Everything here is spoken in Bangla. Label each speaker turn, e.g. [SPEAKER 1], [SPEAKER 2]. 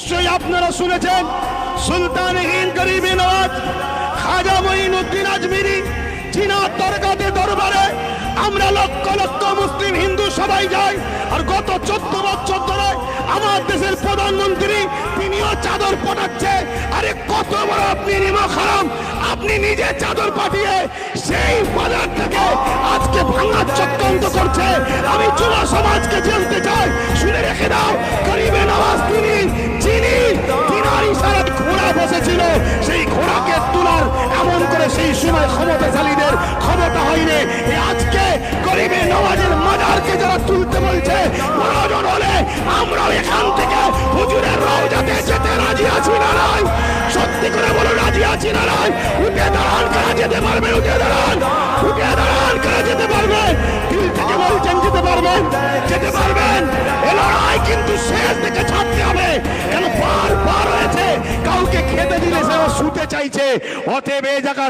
[SPEAKER 1] নিশ্চয়ই আপনারা শুনেছেন সুলতান হিন্দ গরিবে নওয়াজ খাজা মঈনুদ্দিন আজমিরি জিনার দরবারে আমরা লক্ষ লক্ষ মুসলিম হিন্দু সবাই যাই। আর গত 14 বছর ধরে আমার দেশের প্রধানমন্ত্রী তিনিও চাদর পাঠাচ্ছে। আরে কত বড় আপনি নিমক হারাম, আপনি নিজে চাদর পাঠিয়ে সেই বাজার থেকে আজকে ভাঙার চক্রান্ত করছে। আমি যুব সমাজকে জানতে চাই, শুনে রেখে দাও, গরিবে নওয়াজ তিনি যিনি তিনার ইশারায় ঘোড়া বসেছিল, সেই ঘোড়াকে তোলার এমন করে সেই সময় ক্ষমতাশালীদের ক্ষমতা হয়নি। আজকে গরিবে নওয়াজের মাজারকে যারা তুলতে বলছে, প্রয়োজন হলে আমরাও এখান থেকে হুজুরের রওজাতে যেতে রাজি আছি না নাই? সত্যি করে বলো, রাজি আছি না নাই? উঠে দাঁড়ান, কারা যেতে পারবেন? উঠে দাঁড়ান, উঠে দাঁড়ান, কারা যেতে পারবেন? দিল থেকে বলছেন যেতে পারবেন, যেতে পারবেন। এ লড়াই কিন্তু শেষ থেকে ছাড়তে হবে। কেন বার হয়েছে, কাউকে খেতে দিলে সে শুতে চাইছে। অতএব এই জায়গা